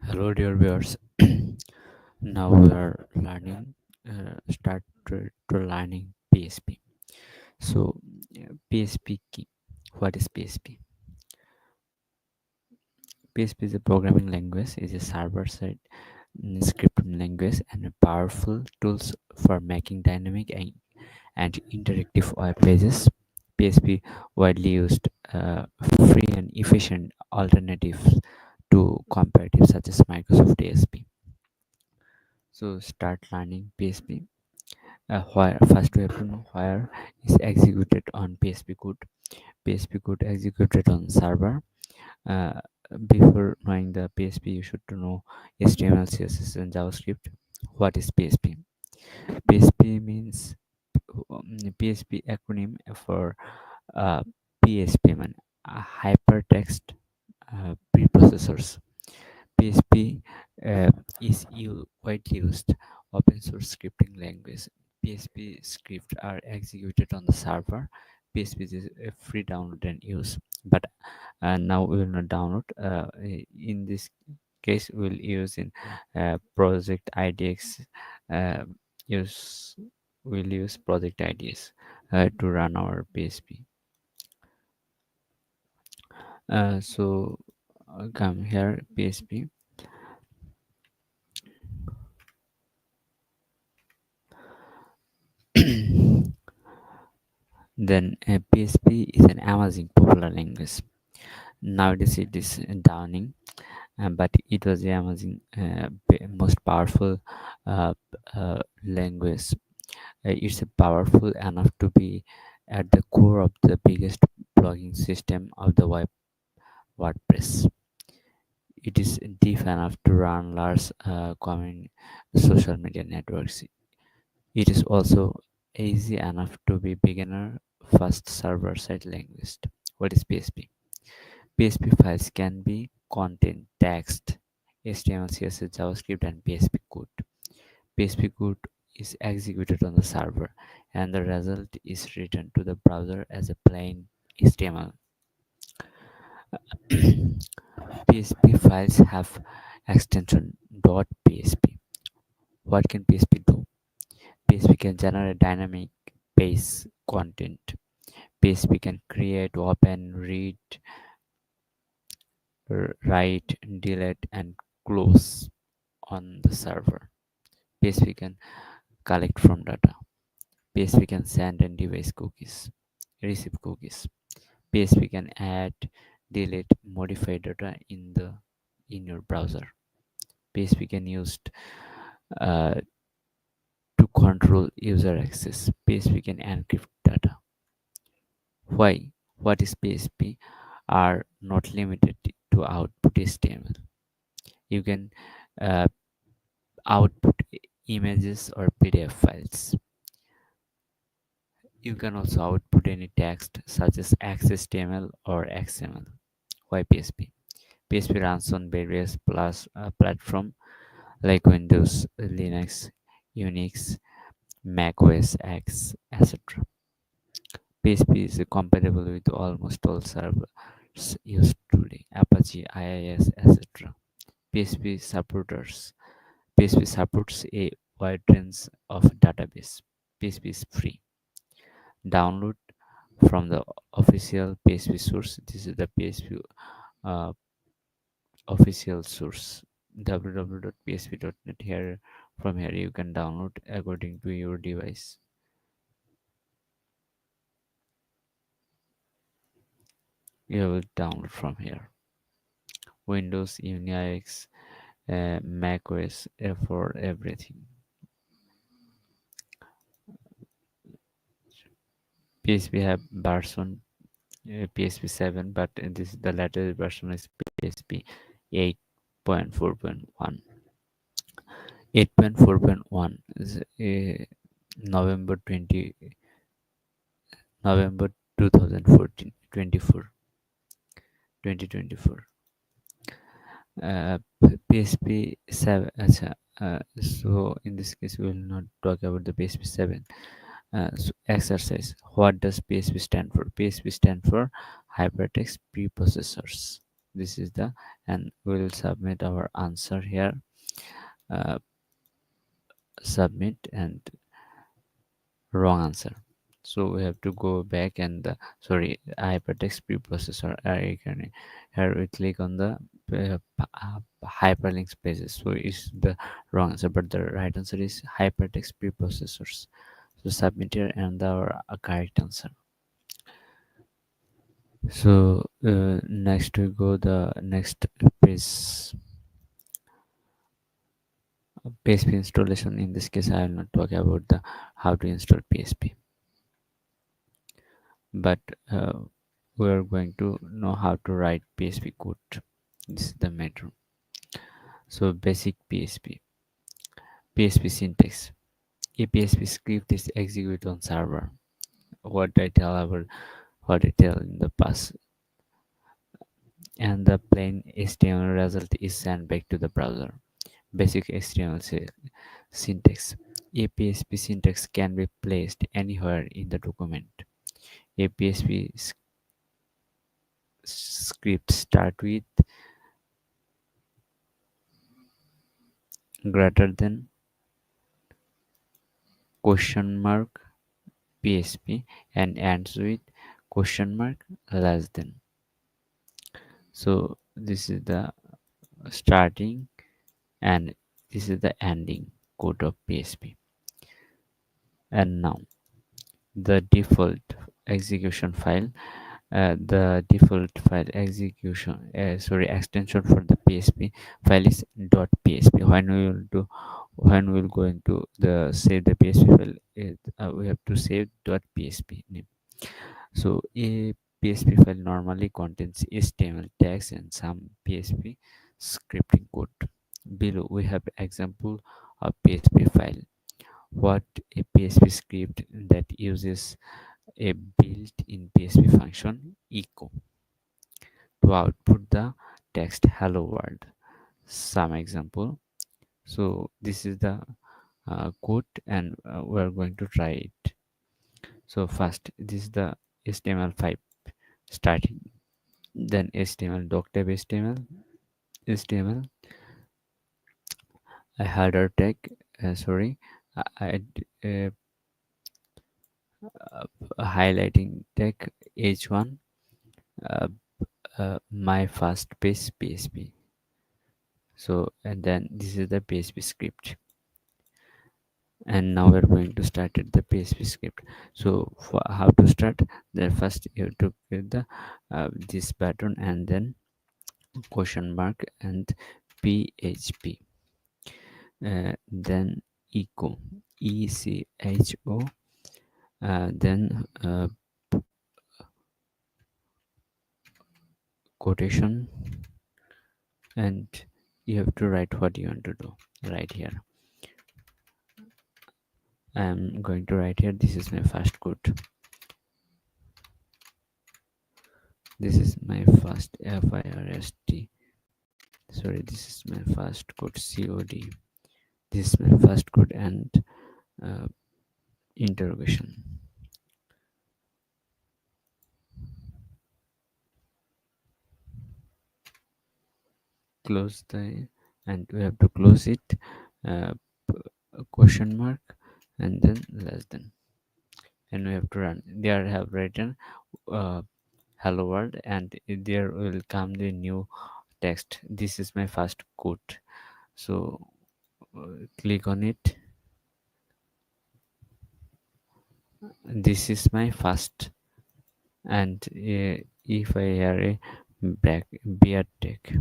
Hello, dear viewers. Now we are learning, start to learning PHP. So, PHP key. What is PHP? PHP is a programming language. Is a server-side scripting language and a powerful tools for making dynamic and interactive web pages. PHP widely used, free and efficient alternatives to comparative such as Microsoft ASP. So start learning PHP. Where first we have to know where is executed on PHP code. PHP code executed on server. Uh, Before knowing the PHP, you should to know HTML, CSS, and JavaScript. What is PHP? PHP means PHP acronym for uh, PHP, man, hypertext preprocessors. PHP is widely used open source scripting language. PHP scripts are executed on the server. PHP is a free download and use. But now we will not download. In this case, we'll use in project IDX. Uh, use We'll use project IDs to run our PHP. So come here, PHP. Then PHP is an amazing popular language. Nowadays it is downing, but it was the amazing, most powerful uh, language. It's powerful enough to be at the core of the biggest blogging system of the web, WordPress. It is deep enough to run large common social media networks. It is also easy enough to be beginner first server-side language. What is PHP? PHP files can be contain text, HTML, CSS, JavaScript, and PHP code. PHP code is executed on the server, and the result is written to the browser as a plain HTML. PHP files have extension .php. What can PHP do? PHP can generate dynamic page content. PHP can create, open, read, write, delete, and close on the server. PHP can collect from data. PHP can send and receive cookies. PHP can add, delete, modify data in your browser. PHP can used uh, to control user access. PHP can encrypt data. Why? What is PHP? Are not limited to output HTML. You can uh, output images or PDF files. You can also output any text such as XHTML or XML. Why PHP? PHP runs on various platforms like Windows, Linux, Unix, Mac OS X, etc. PHP is compatible with almost all servers used today, Apache, IIS, etc. PHP supporters. PHP supports a wide range of database. PHP is free. Download from the official PHP source. This is the PHP uh, official source, www.php.net. Here, from here you can download according to your device. You will download from here. Windows, Unix, Mac OS, for everything. PHP have version PHP 7, but this is the latest version is PHP 8.4.1. 8.4.1 is November 20 November 2014 2024. PHP 7. So in this case we will not talk about the PHP 7. So exercise. What does PHP stand for? PHP stand for hypertext preprocessors. this is the, and we'll submit our answer here. uh, Submit, and wrong answer. So we have to go back, and sorry, hypertext preprocessor here we click on the hyperlinks pages, so it's the wrong answer, but the right answer is hypertext preprocessors. So submit here and our correct answer. So next we go the next page, PHP installation. In this case I will not talk about the how to install PHP, but we are going to know how to write PHP code. This is the matter. So basic PHP syntax. A PHP script is executed on server. What I tell in the past, and the plain HTML result is sent back to the browser. Basic HTML syntax. A PHP syntax can be placed anywhere in the document. A PHP script start with greater than question mark PHP and ends with question mark less than. So this is the starting, and this is the ending code of PHP. And now the default execution file, the default file execution extension for the PHP file is .php. When we will go into the save the PHP file, we have to save .php name. So a PHP file normally contains HTML tags and some PHP scripting code. Below we have example of PHP file. What a PHP script that uses a built-in PHP function echo to output the text hello world. Some example. So this is the code, and we are going to try it. So first, this is the HTML5 starting, then HTML doctype HTML a header tag, I a highlighting tag h1, uh, my first page PHP. So and then this is the PHP script, and now we're going to start at the PHP script. So for how to start, then first you have to get the this button and then question mark and PHP, then echo echo, then quotation, and you have to write what you want to do right here. I'm going to write here, this is my first code, this is my first first, sorry, this is my first code cod, this is my first code, and uh, interrogation. Close the, and we have to close it, uh, question mark and then less than, and we have to run. There have written uh, hello world, and there will come the new text. This is my first code, so click on it. This is my first, and if I hear a back beer tech,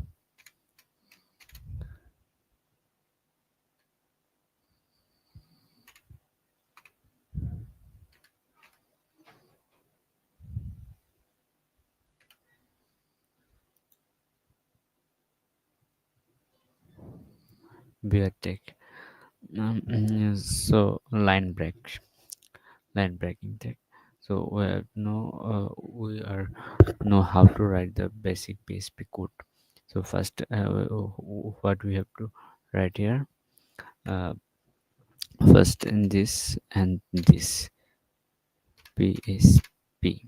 beer tech, so line breaking tech. So we have we are know how to write the basic PHP code. So first, what we have to write here, uh, first in this and this PHP.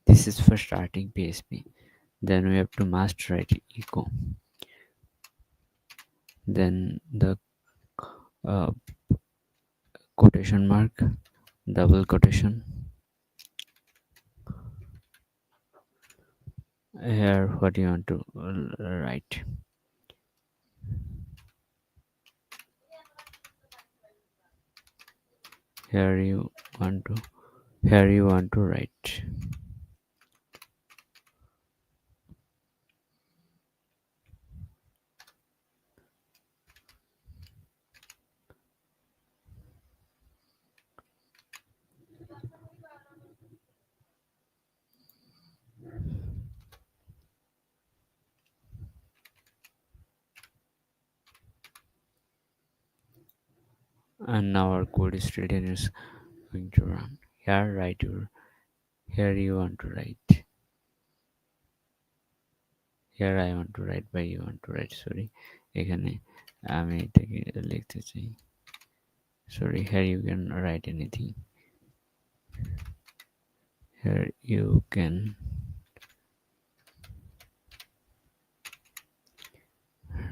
This is for starting PHP. Then we have to must write echo. Then the uh, quotation mark, double quotation. Here, what you want to write? Here you want to. Here you want to write. And now our code is ready and is going to run. Here, write your. Here you want to write. Here I want to write, by you want to write. Sorry, এখানে আমি এটাকে লিখতে চাই। Sorry, here you can write anything. Here you can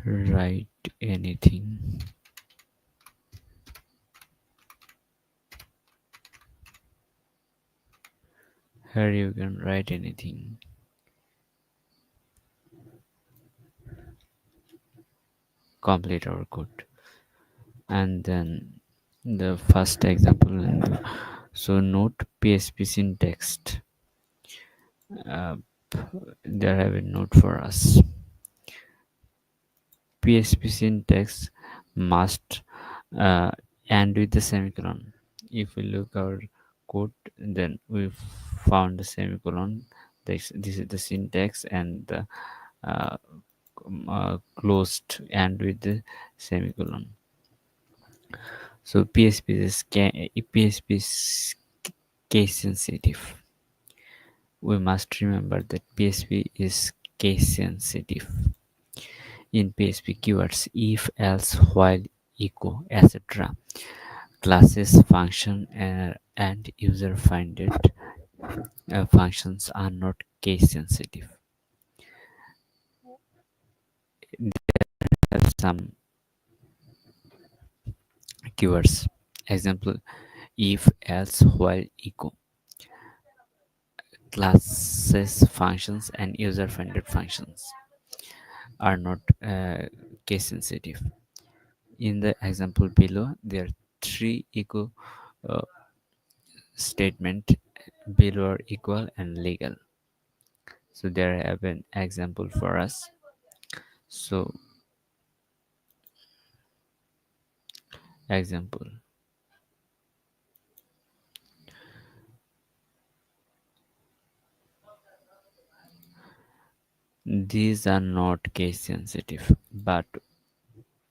write anything. Here you can write anything. Complete our code. And then the first example, so note PHP syntax. uh, there have a note for us. PHP syntax must end with the semicolon. If we look our code, then we found the semicolon. This is the syntax, and the uh, closed end with the semicolon. So PHP is case sensitive. We must remember that PHP is case sensitive. In PHP keywords, if, else, while, echo, etc. classes, function, and user-defined functions are not case sensitive. They have some keywords. Example: if, else, while, echo. Classes, functions, and user-defined functions are not case sensitive. In the example below, there are three echo uh, statement below are equal and legal. So there I have an example for us. So example, these are not case sensitive, but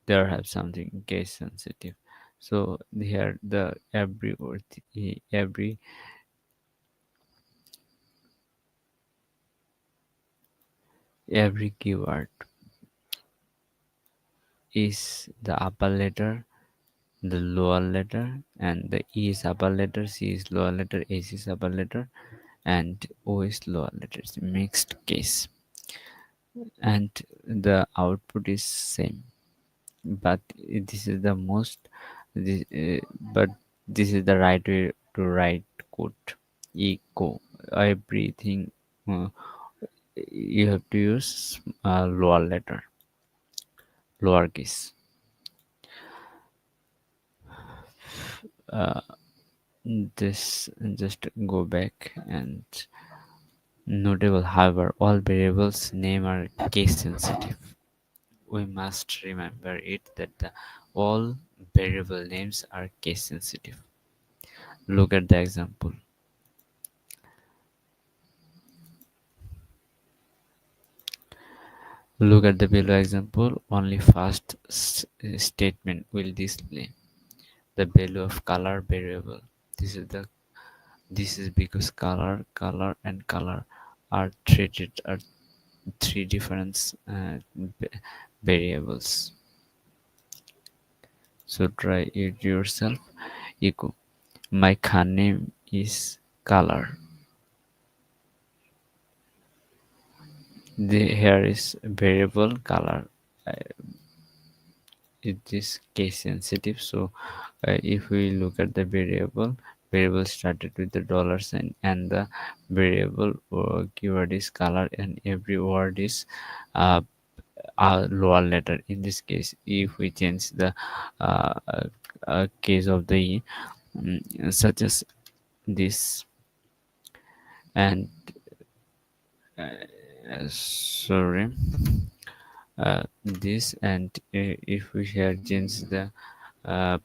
there have something case sensitive. So here the every word, every keyword is the upper letter, the lower letter, and the E is upper letter, C is lower letter, H is upper letter, and O is lower letter. It's mixed case, and the output is same. But this is the most, this, but this is the right way to write code. Echo everything. Uh, you have to use lower letter, lowercase. Uh, this just go back and notable. However, all variables name are case sensitive. We must remember it that all variable names are case sensitive. Look at the example. Look at the below example. Only first statement will display the value of color variable. This is because color, and color are treated are three different variables. So try it yourself. Echo. My car name is color. Here is variable color. uh, it is case sensitive, so if we look at the variable started with the dollar sign, and the variable keyword is color, and every word is uh, a lower letter. In this case, if we change the case of the such as this, and sorry, this, and if we here change the uh,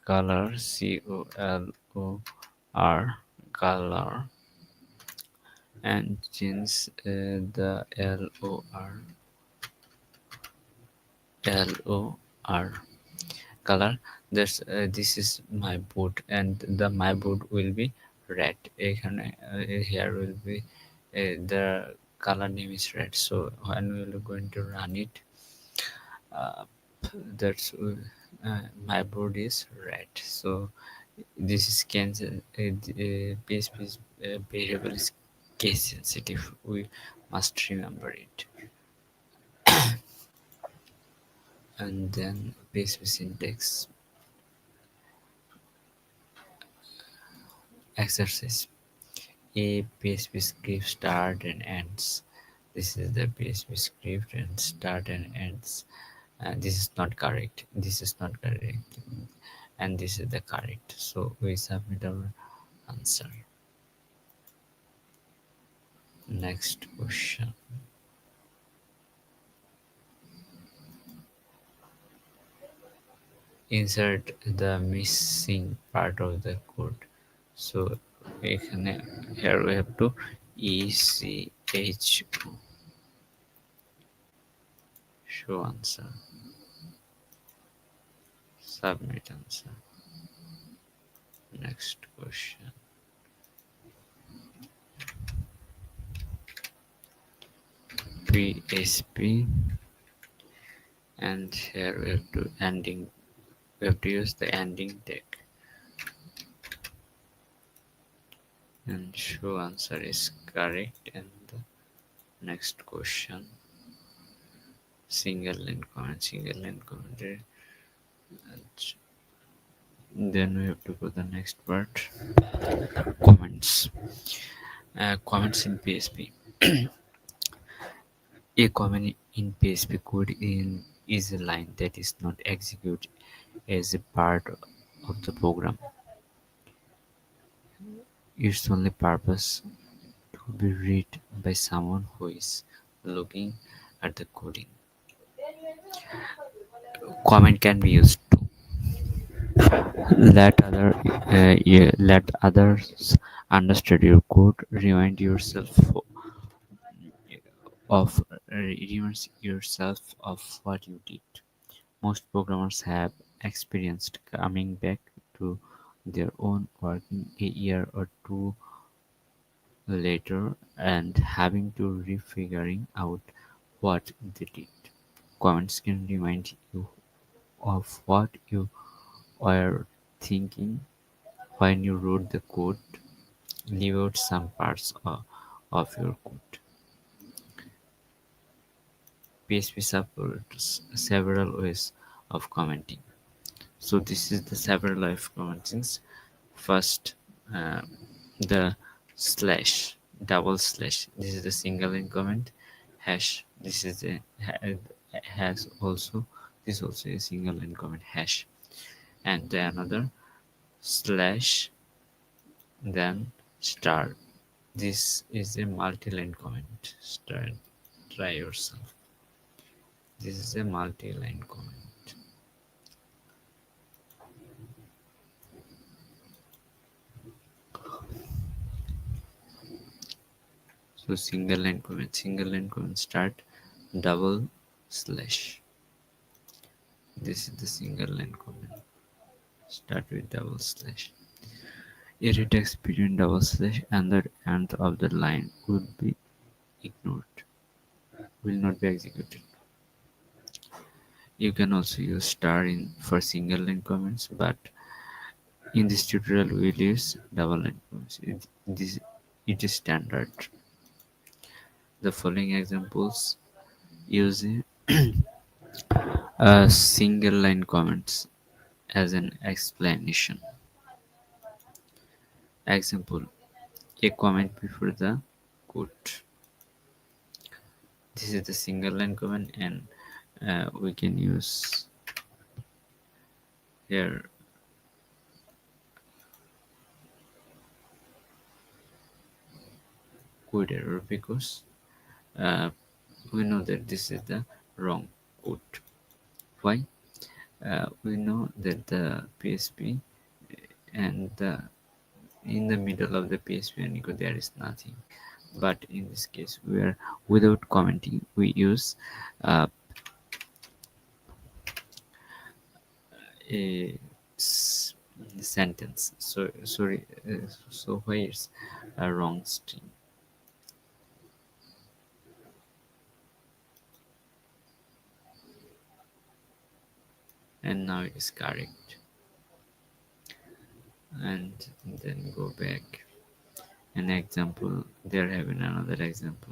color, color, color, and change the lor color. That's this is my boot, and the my boot will be red. Here will be the color name is red. So when we are going to run it, uh, that's my board is red. So this is cancel. PHP is, variable is case sensitive. We must remember it. And then PHP syntax exercise. A PHP script start and ends. This is the PHP script and start and ends. This is not correct. This is not correct. And this is the correct. So we submit our answer. Next question. Insert the missing part of the code. So here we have to ECH show answer, submit answer. Next question. PHP, and here we have to use the ending tag, and show answer is correct. And the next question, single line comment, and then we have to go the next part, comments. Comments in PHP. A comment in PHP code is a line that is not executed as a part of the program. Its only purpose to be read by someone who is looking at the coding. Comment can be used to let others understand your code, remind yourself of what you did. Most programmers have experienced coming back to their own work a year or two later and having to refiguring out what they did. Comments can remind you of what you were thinking when you wrote the code, leave out some parts of your code. PHP supports several ways of commenting. So this is the several way of commenting. First, uh, the slash, double slash. This is the single line comment. Hash. This is the has also. This is also a single line comment. Hash, and then another slash, then star. This is a multi-line comment. Try yourself. This is a multi-line comment. So single line comment start, double slash. This is the single line comment. Start with double slash. A retext between double slash and the end of the line would be ignored, will not be executed. You can also use star in for single line comments, but in this tutorial we'll use double line comments. It is standard. The following examples use a single line comments as an explanation. Example: a comment before the quote. This is the single line comment, and we can use here quote error because uh, we know that this is the wrong quote. Why? We know that the PHP and in the middle of the PHP and echo there is nothing. But in this case, we are without commenting. We use uh, a sentence. So sorry. So where it's a wrong string, and now it is correct. And then go back. An example. There have been another example.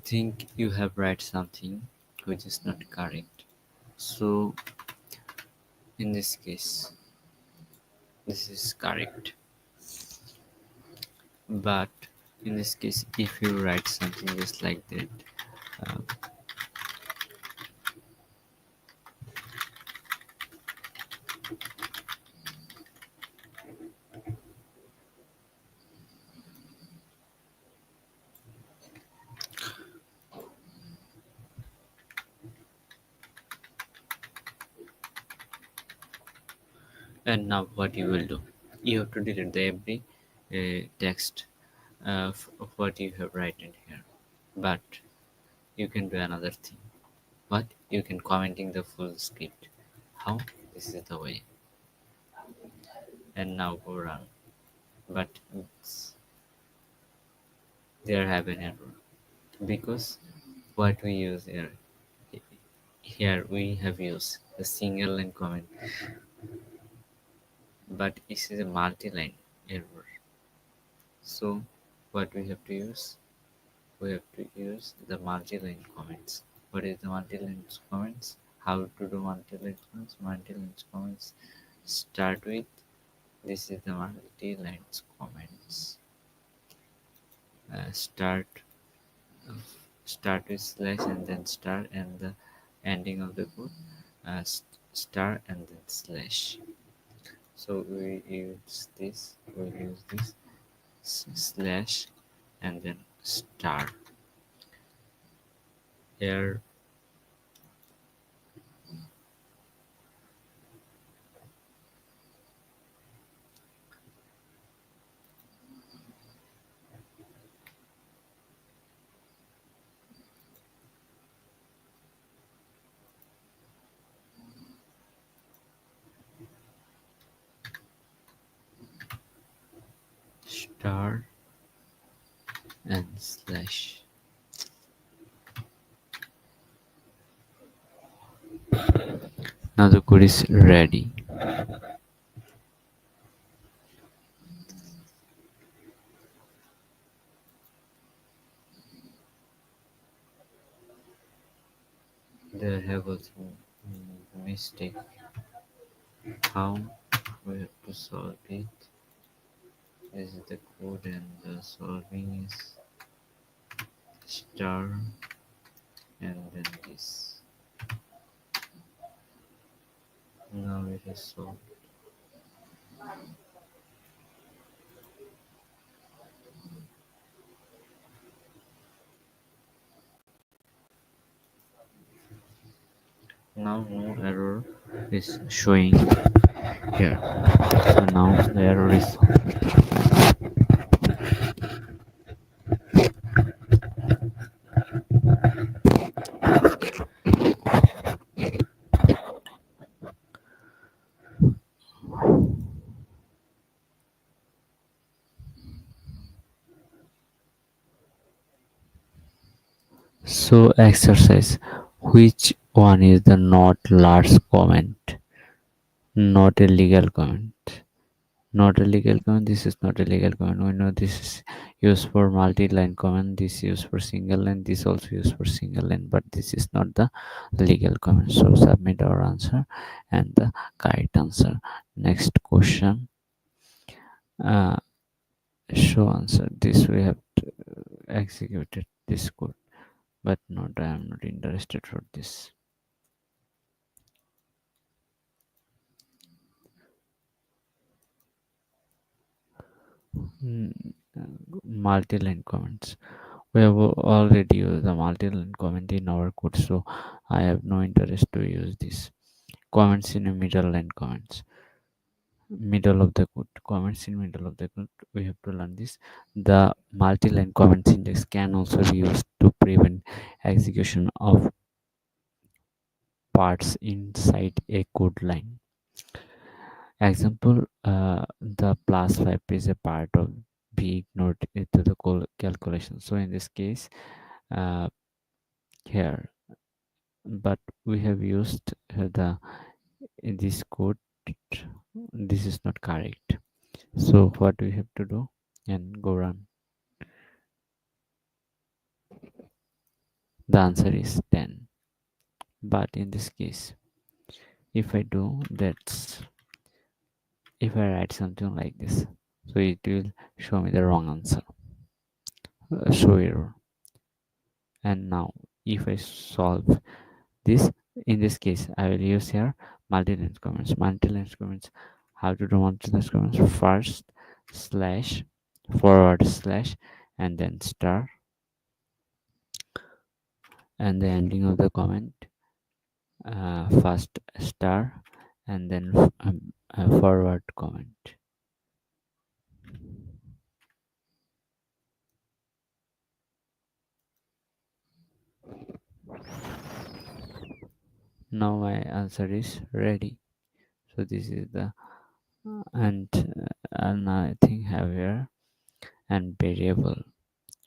Think you have write something which is not correct. So in this case, this is correct. But in this case, if you write something just like that, uh, and now what you will do, you have to delete the every text of what you have written here. But you can do another thing. What? You can commenting the full script. How? This is the way. And now go run. But there have an error because what we use here we have used a single line comment, but it is a multi-line error. So what we have to use? We have to use the multi-line comments. What is the multi-line comments? How to do multi-line comments? Multi-line comments start with this is the multi-line comments. Start with slash and then star, and the ending of the code star and then slash. So we use this. We use this slash and then star. Here star and slash. Now the code is ready. There have also mistake. How we have to solve it? This is the code, and the solving is star and then this. Now it is solved. Now no error is showing here. So now the error is solved. So exercise. Which one is the not large comment? Not a legal comment. Not a legal comment. This is not a legal comment. We know this is used for multi-line comment. This is used for single line. This also used for single line. But this is not the legal comment. So submit our answer and the correct answer. Next question. Uh, show answer. This we have executed this code. But not. I am not interested for this. Mm, multi-line comments. We have already used the multi-line comment in our code, so I have no interest to use this. Comments in a middle line comments. Middle of the code. Comments in middle of the code. We have to learn this. The multi-line comment syntax can also be used to prevent execution of parts inside a code line. Example, the plus 5 is a part of be ignored into the calculation. So in this case, uh, here, but we have used the in this code. This is not correct. So what we have to do and go run. The answer is 10. But in this case, if I do that's if I write something like this, so it will show me the wrong answer. Show error. And now if I solve this, in this case I will use here multi-line comments. Multi-line comments, how to do multi-line comments? First slash forward slash and then star and the ending of the comment, first star and then forward comment. Now my answer is ready. So this is the and I think have here and variable.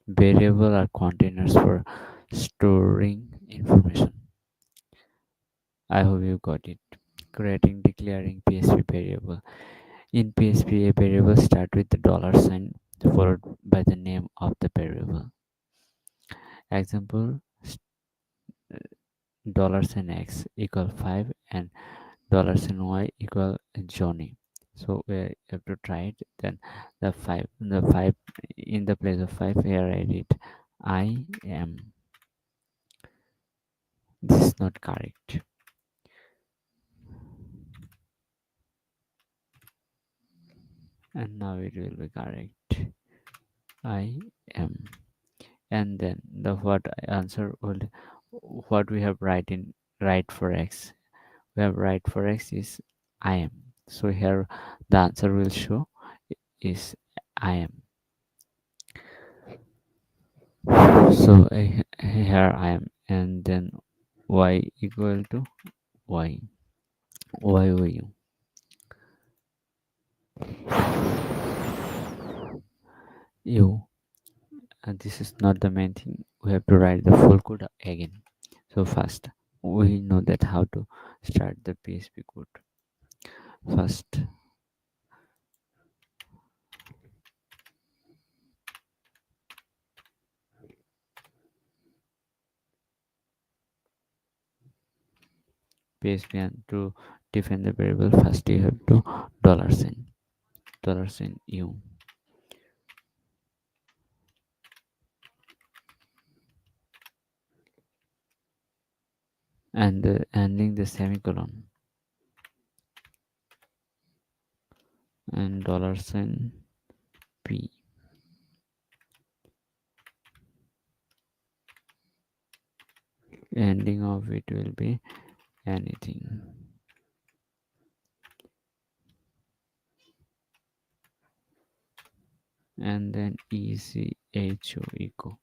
Variable are containers for storing information. I hope you got it. Creating, declaring PHP variable. In PHP, a variable starts with the dollar sign followed by the name of the variable. Example, dollar sign x equal 5 and dollar sign y equal Johnny. So we have to try it. Then the five in the place of 5 here I did I am. This is not correct. And now it will be correct. I am. And then the what answer will what we have right for x. We have right for x is I am. So here the answer will show is I am. So here I am, and then y equal to y. Y o u. U. And this is not the main thing. We have to write the full code again. So first, we know that how to start the PHP code. First, PHP and to define the variable, first you have to dollar sign u, and ending the semicolon and dollar sign p. Ending of it will be anything. And then echo echo.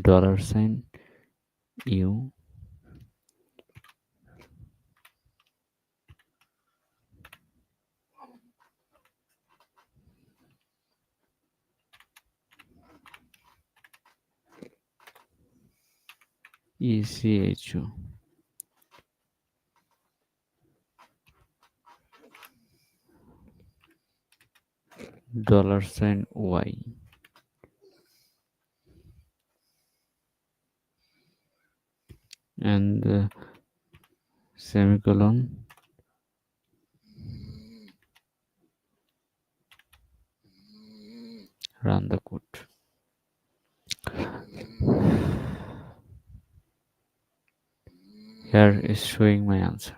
Dollar sign u ECHO. $Y and semicolon, run the code. Here is showing my answer.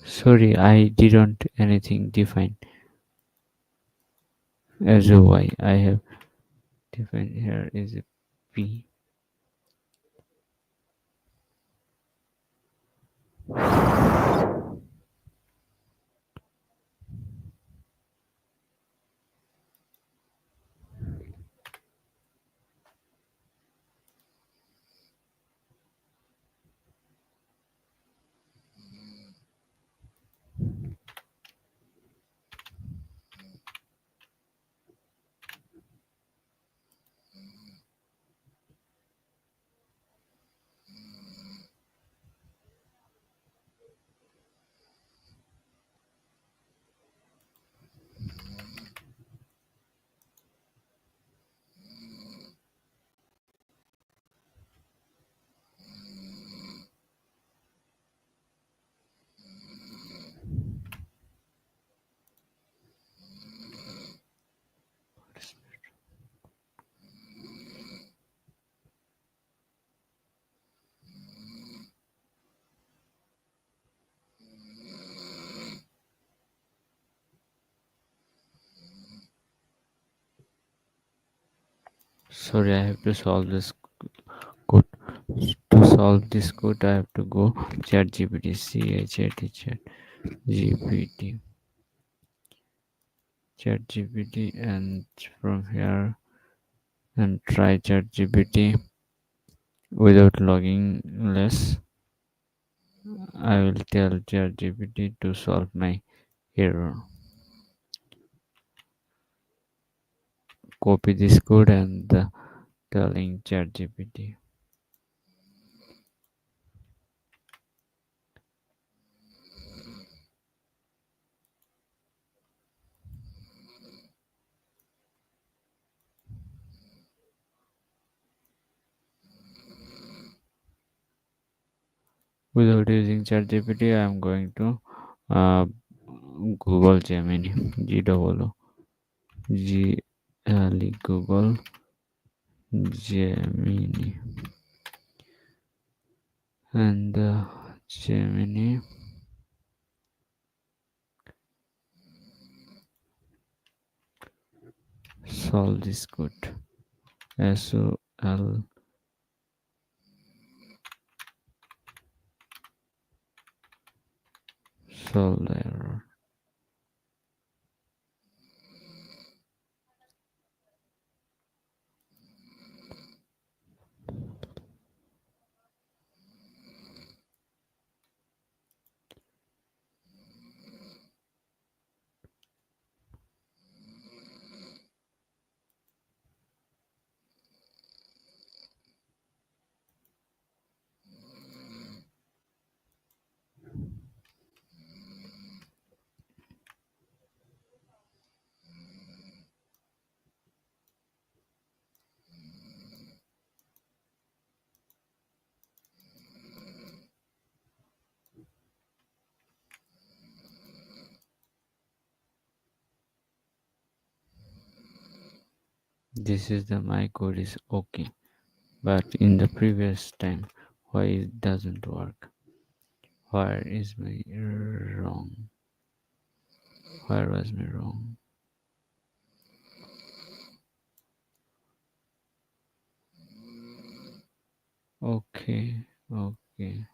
Sorry, I didn't anything define as a Y. I have defined here is a P. Sorry, I have to solve this code. To solve this code, I have to go ChatGPT, ChatGPT, ChatGPT, and from here and try ChatGPT without logging less. I will tell ChatGPT to solve my error. Copy this code and telling ChatGPT. Without using ChatGPT, I am going to uh, Google Gemini, Google Gemini, and Gemini solve this code. SOL solve the error. This is the my code is okay, but in the previous time, why it doesn't work? Where is my wrong? Where was my wrong? Okay, okay.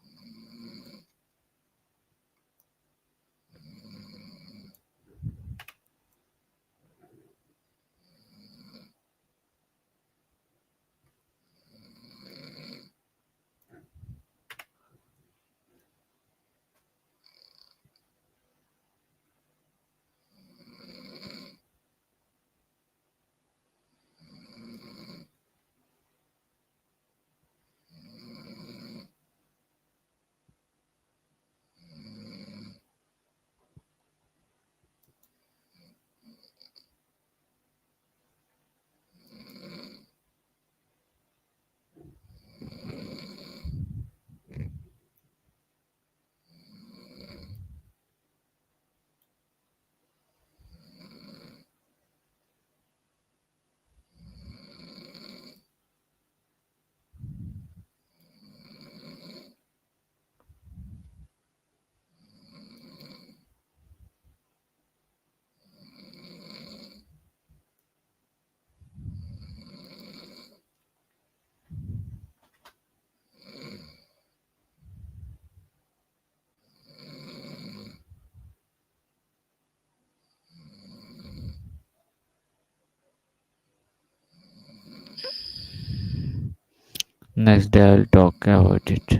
Next day I'll talk about it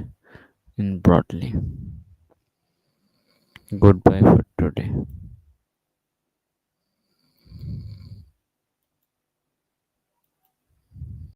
in broadly. Goodbye for today.